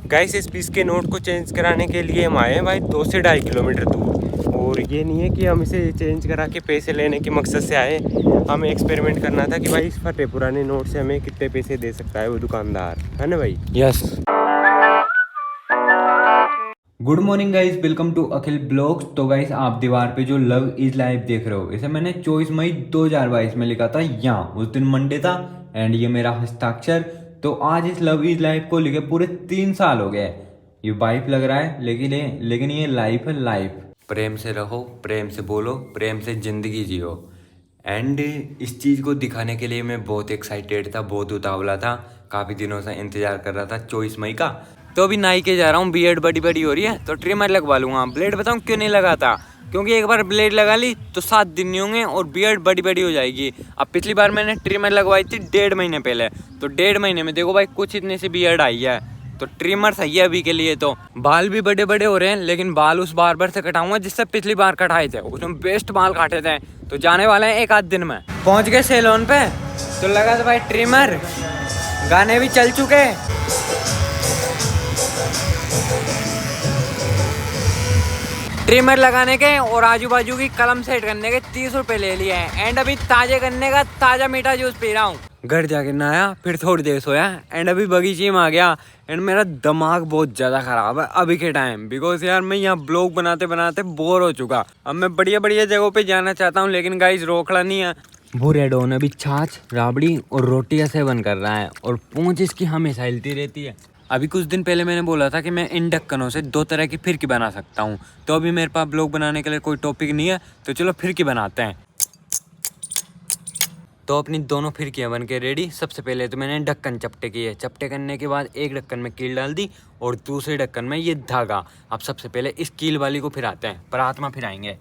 Guys इस piece के note को चेंज कराने के लिए हम आए हैं भाई 2 से 2.5 किलोमीटर दूर। और ये नहीं है कि हम इसे चेंज करा के पैसे लेने के मकसद से आए, हमें एक्सपेरिमेंट करना था कि भाई इस फटे पुराने नोट से हमें कितने पैसे दे सकता है वो दुकानदार, है ना भाई। Yes. Good morning guys, welcome to Akhil blogs. तो गाइस आप दीवार पे जो लव इज लाइफ देख रहे हो, इसे मैंने 24 मई 2022 में लिखा था यहाँ, उस दिन मंडे था एंड ये मेरा हस्ताक्षर। तो आज इस लव इज लाइफ को लिखे पूरे 3 साल हो गए। ये वाइफ लग रहा है लेकिन ये लाइफ है, लाइफ। प्रेम से रहो, प्रेम से बोलो, प्रेम से जिंदगी जियो। एंड इस चीज़ को दिखाने के लिए मैं बहुत एक्साइटेड था, बहुत उतावला था, काफ़ी दिनों से इंतजार कर रहा था 24 मई का। तो अभी नाई के जा रहा हूँ, बियर्ड बड़ी बड़ी हो रही है तो ट्रिमर लगवा लूँगा। ब्लेड बताऊँ क्यों नहीं लगाता, क्योंकि एक बार ब्लेड लगा ली तो 7 दिन नहीं होंगे और बियर्ड बड़ी बड़ी हो जाएगी। अब पिछली बार मैंने ट्रिमर लगवाई थी 1.5 महीने पहले, तो 1.5 महीने में देखो भाई कुछ इतने से बियर्ड आई है। तो ट्रिमर सही है अभी के लिए। तो बाल भी बड़े बड़े हो रहे हैं, लेकिन बाल उस बार से कटाऊंगा जिससे पिछली बार कटाए थे, उसमें बेस्ट बाल काटे थे। तो जाने वाले हैं 1 आध दिन में। पहुंच गए सैलून पे तो लगा था भाई ट्रिमर, गाने भी चल चुके। ट्रिमर लगाने के और आजू बाजू की कलम सेट करने के 30 रुपए ले लिए हैं। एंड अभी ताजे गन्ने का ताजा मीठा जूस पी रहा हूँ। घर जाके नहाया, फिर थोड़ी देर सोया एंड अभी बगीचे में आ गया। एंड मेरा दिमाग बहुत ज़्यादा ख़राब है अभी के टाइम, बिकॉज यार मैं यहाँ ब्लॉग बनाते बनाते बोर हो चुका। अब मैं बढ़िया बढ़िया जगहों पे जाना चाहता हूँ, लेकिन गाइस रोकड़ा नहीं है। भूरे डॉन अभी छाछ, राबड़ी और रोटी का सेवन कर रहा है और पूंछ इसकी हमेशा हिलती रहती है। अभी कुछ दिन पहले मैंने बोला था कि मैं इन ढक्कनों से 2 तरह की फिरकी बना सकता हूँ, तो अभी मेरे पास ब्लॉग बनाने के लिए कोई टॉपिक नहीं है, तो चलो फिरकी बनाते हैं। तो अपनी दोनों फिरकियाँ बन के रेडी। सबसे पहले तो मैंने ढक्कन चपटे किए, चपटे करने के बाद एक ढक्कन में कील डाल दी और दूसरे ढक्कन में ये धागा। अब सबसे पहले इस कील वाली को फिराते हैं, परात्मा फिराएंगे।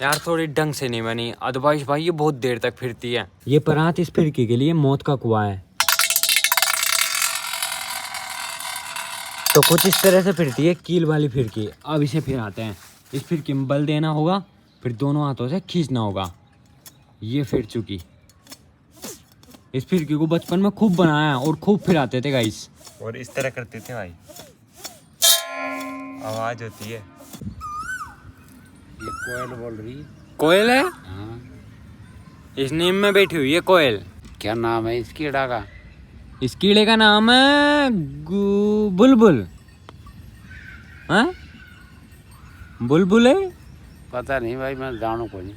यार थोड़ी ढंग से नहीं बनी, अदरवाइज भाई ये बहुत देर तक फिरती है। ये परात इस फिरकी के लिए मौत का कुआं है। तो कुछ इस तरह से फिरती है कील वाली फिरकी। अब इसे फिराते हैं। इस फिरकी में बल देना होगा, फिर दोनों हाथों से खींचना होगा। ये फिर चुकी। इस फिरकी को बचपन में खूब बनाया और खूब फिराते थे गाइस, और इस तरह करते थे भाई, आवाज होती है। ये कोयल बोल रही। कोयल है? हाँ। इस नीम में बैठी हुई है कोयल। क्या नाम है इस कीड़ा का? इस कीड़े का नाम है बुलबुल। हाँ बुलबुल है, पता नहीं भाई, मैं जानू को नहीं।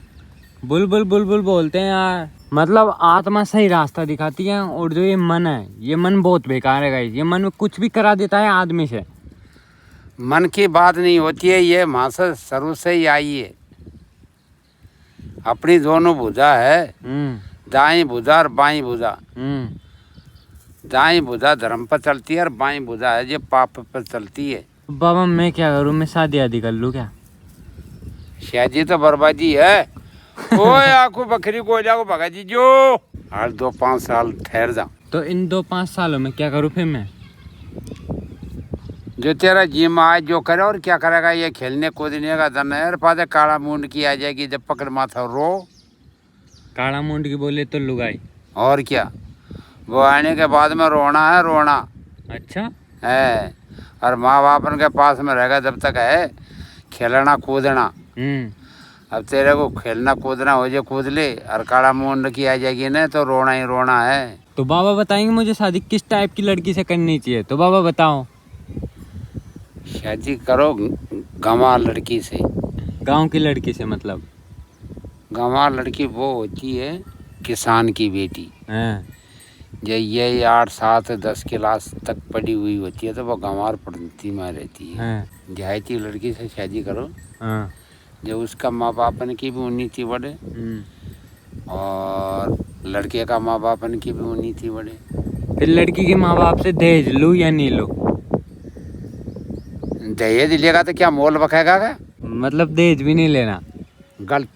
बुलबुल बुलबुल बोलते हैं यार। मतलब आत्मा सही रास्ता दिखाती है, और जो ये मन है, ये मन बहुत बेकार है गाइस। ये मन में कुछ भी करा देता है आदमी से। मन की बात नहीं होती है, ये माँ से शुरू से ही आई है। अपनी दोनों भुजा है, दाएं भुजा और बाएं भुजा। दाएं भुजा धर्म पर चलती है और बाएं भुजा है जो पाप पर चलती है। बाबा मैं क्या करूँ, मैं शादी आदि कर लूँ क्या? शादी तो बर्बादी है। ओए आखो बकरी को जाओ भगा जी जो। और 2-5 साल ठहर जा। तो इन 2-5 सालों में क्या करूँ फिर मैं? जो तेरा जिम आज जो करे, और क्या करेगा, ये खेलने कूदने का धन है। पादे काला मुंड की आ जाएगी जब पकड़ माथा रो। काला मुंड की बोले तो लुगाई। और क्या, वो आने के बाद में रोना है, रोना। अच्छा है, और माँ बाप के पास में रहेगा जब तक है खेलना कूदना। अब तेरे को खेलना कूदना हो जाए कूद ले, और काला मुंड की आ जाएगी ना तो रोना ही रोना है। तो बाबा बताएंगे मुझे शादी किस टाइप की लड़की से करनी चाहिए, तो बाबा बताओ। शादी करो गंवार लड़की से। गांव की लड़की से मतलब? गंवार लड़की वो होती है किसान की बेटी। हाँ। ये 8, 7, 10 क्लास तक पढ़ी हुई होती है, तो वो गंवार पढ़ती में रहती है। हाँ। देहाती लड़की से शादी करो, हाँ। जो उसका माँ बापन की भी उन्नीति बढ़े और लड़के का माँ बापन की भी उन्नीति बढ़े। फिर लड़की के माँ बाप से दहेज लूँ या नहीं लूँ? दहेज लेगा तो क्या मोल बखेगा का? मतलब दहेज भी नहीं लेना? गलत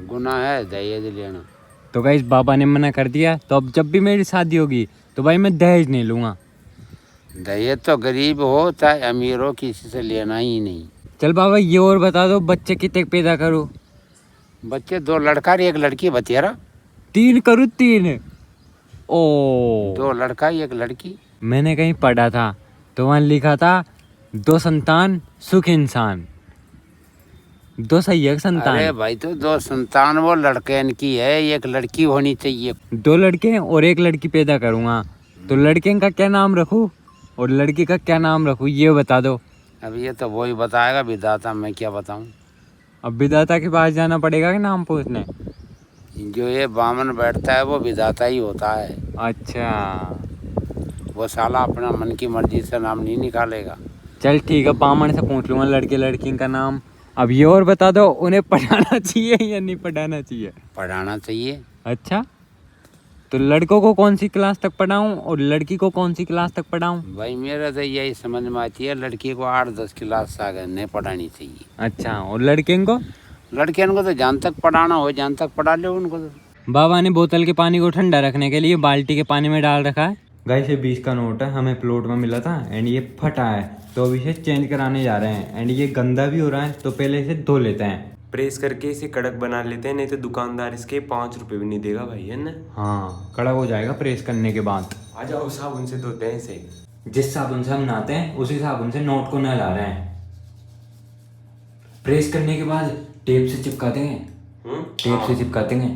गुनाह है दहेज लेना। तो गाइस बाबा ने मना कर दिया, तो अब जब भी मेरी शादी होगी तो भाई मैं दहेज नहीं लूँगा। दहेज तो गरीब हो चाहे अमीर हो, किसी से लेना ही नहीं। चल बाबा ये और बता दो, बच्चे कितने पैदा करूँ? बच्चे 2 लड़का और 1 लड़की बतेरा। 3 करूँ? 3? ओ, 2 लड़का 1 लड़की। मैंने कहीं पढ़ा था तो वहाँ लिखा था 2 संतान सुख इंसान। 2 सही है संतान? अरे भाई तो 2 संतान वो लड़के की है, 1 लड़की होनी चाहिए। 2 लड़के और 1 लड़की पैदा करूँगा तो लड़के का क्या नाम रखूँ और लड़की का क्या नाम रखूँ, ये बता दो। अब ये तो वही बताएगा विधाता, मैं क्या बताऊं। अब विधाता के पास जाना पड़ेगा कि नाम पूछने? जो ये बामन बैठता है वो विधाता ही होता है। अच्छा, वो साला अपना मन की मर्जी से नाम नहीं निकालेगा। चल ठीक है, बामण से पूछ लूँगा लड़के लड़की का नाम। अब ये और बता दो, उन्हें पढ़ाना चाहिए या नहीं पढ़ाना चाहिए? पढ़ाना चाहिए। अच्छा, तो लड़कों को कौन सी क्लास तक पढ़ाऊं और लड़की को कौन सी क्लास तक पढ़ाऊं? भाई मेरा तो यही समझ में आती है, लड़की को 8-10 क्लास से आगे नहीं पढ़ानी चाहिए। अच्छा, और लड़के को? लड़कियों को तो जहाँ तक पढ़ाना हो जहाँ तक पढ़ा लो उनको तो। बाबा ने बोतल के पानी को ठंडा रखने के लिए बाल्टी के पानी में डाल रखा है। गाइस ये 20 का नोट है, हमें प्लॉट में मिला था एंड ये फटा है तो अभी इसे चेंज कराने जा रहे हैं एंड ये गंदा भी हो रहा है तो पहले इसे धो लेते हैं। प्रेस करके इसे कड़क बना लेते हैं, नहीं तो दुकानदार इसके 5 रुपए भी नहीं देगा भाई, है ना? हाँ, कड़क हो जाएगा प्रेस करने के बाद। आ जाओ, साबुन से धोते हैं इसे। जिस साबुन से हम नहाते हैं उसी साबुन से नोट को नहला रहे हैं। प्रेस करने के बाद टेप से चिपका देंगे। टेप से चिपका देंगे।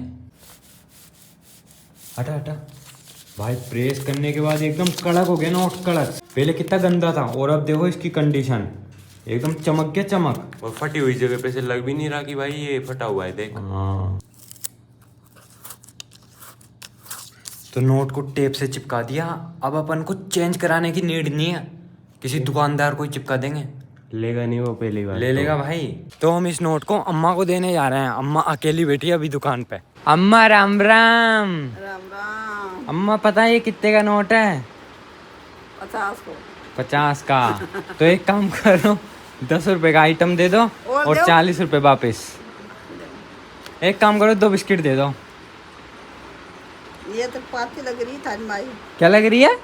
हटा हटा भाई, प्रेस करने के बाद एकदम कड़क हो गया नोट, कड़क। पहले कितना गंदा था और अब देखो इसकी कंडीशन, एकदम चमक गया, चमक। और फटी हुई जगह पे से लग भी नहीं रहा कि भाई ये फटा हुआ है, देख। हाँ, तो नोट को टेप से चिपका दिया। अब अपन को चेंज कराने की नीड नहीं है, किसी दुकानदार को ही चिपका देंगे। लेगा नहीं वो पहली बार? ले लेगा भाई। तो हम इस नोट को अम्मा को देने जा रहे हैं। अम्मा अकेली बैठी है अभी दुकान पे। अम्मा राम राम। राम राम। अम्मा पता है ये कितने का नोट है? 50 को। 50 का। तो एक काम करो, 10 रुपए का आइटम दे दो और 40 रुपए वापस। एक काम करो, 2 बिस्किट दे दो। ये तो पाती लग रही थारी माई। क्या लग रही है?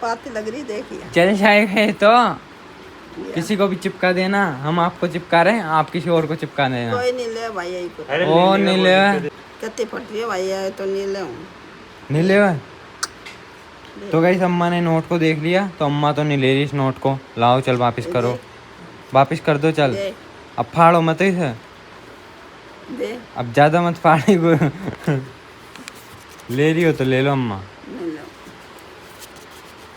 पाती लग रही, देखिए। चल जाएगा तो किसी को भी चिपका देना, हम आपको चिपका रहे हैं, आप किसी और को चिपका देना। कोई नहीं ले भाई, यही को अरे ओ नहीं ले, कितनी फट रही है भाई, ये तो नहीं ले। नहीं ले। तो गाइस अम्मा ने नोट को देख लिया तो अम्मा तो नहीं ले रही इस नोट को। लाओ चल वापस करो, वापस कर दो चल। दे अब फाड़ो मत इसे, दे, अब ज्यादा मत फाड़ी को। ले रही हो तो ले लो अम्मा। नहीं लो।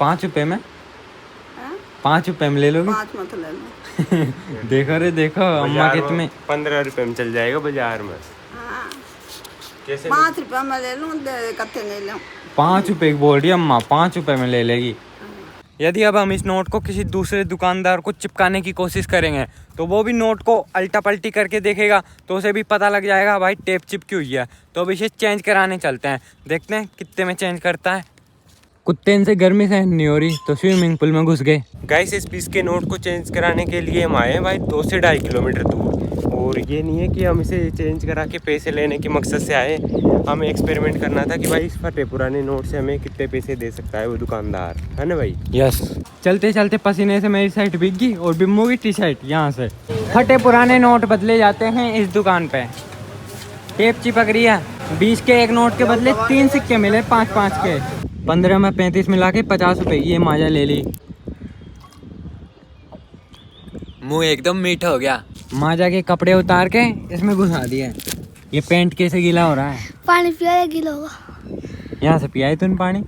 5 रुपए में, हाँ? 5 रुपए में ले लोगे? 5 मत ले लो। देखो रे देखो अम्मा कितने। 15 रुपए में चल जाएगा बाजार में। हाँ, कैसे? 5 रुपया में ले लूँ, कत्ते नहीं ले। 5 रुपए की बोल रही है अम्मा, 5 रुपए में ले लेगी। यदि अब हम इस नोट को किसी दूसरे दुकानदार को चिपकाने की कोशिश करेंगे तो वो भी नोट को अल्टा पल्टी करके देखेगा तो उसे भी पता लग जाएगा भाई टेप चिपकी हुई है। तो अब इसे चेंज कराने चलते हैं, देखते हैं कितने में चेंज करता है। कुत्ते इनसे गर्मी सहन नहीं हो रही तो स्विमिंग पूल में घुस गए। गाइस इस पीस के नोट को चेंज कराने के लिए हम आए हैं भाई 2 से 2.5 किलोमीटर दूर। और ये नहीं है कि हम इसे चेंज करा के पैसे लेने के मकसद से आए, हमें एक्सपेरिमेंट करना था कि भाई इस फटे पुराने नोट से हमें कितने पैसे दे सकता है वो दुकानदार, है ना भाई? यस। चलते चलते पसीने से मेरी शर्ट भीग गई और बिम्मू की टी शर्ट। यहाँ से फटे पुराने नोट बदले जाते हैं इस दुकान पे। टेप चिपक रही है, 20 के एक नोट के बदले 3 सिक्के मिले 5-5 के। 15 में 35 मिला के 50 रुपए। ये माजा ले ली, मुंह एकदम मीठा हो गया। माजा के कपड़े उतार के इसमें घुसा दिए। ये पेंट कैसे गीला हो रहा है? पानी पिया गीला होगा। यहाँ से पिया है तूने पानी?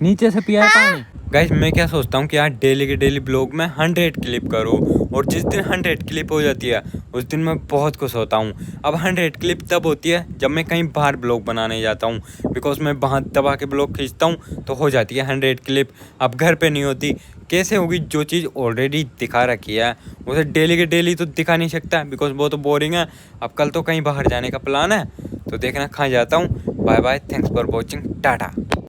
नीचे से पिया है पानी? गाइस मैं क्या सोचता हूँ कि यार डेली के डेली ब्लॉग में 100 क्लिप करूँ और जिस दिन 100 क्लिप हो जाती है उस दिन मैं बहुत खुश होता हूँ। अब 100 क्लिप तब होती है जब मैं कहीं बाहर ब्लॉग बनाने जाता हूँ, बिकॉज मैं बाहर दबा के ब्लॉग खींचता हूँ तो हो जाती है 100 क्लिप। अब घर पे नहीं होती, कैसे होगी? जो चीज़ ऑलरेडी दिखा रखी है उसे डेली के डेली तो दिखा नहीं सकता, बिकॉज वो तो बोरिंग है। अब कल तो कहीं बाहर जाने का प्लान है तो देखना कहाँ जाता हूँ। Bye bye, thanks for watching, Tata.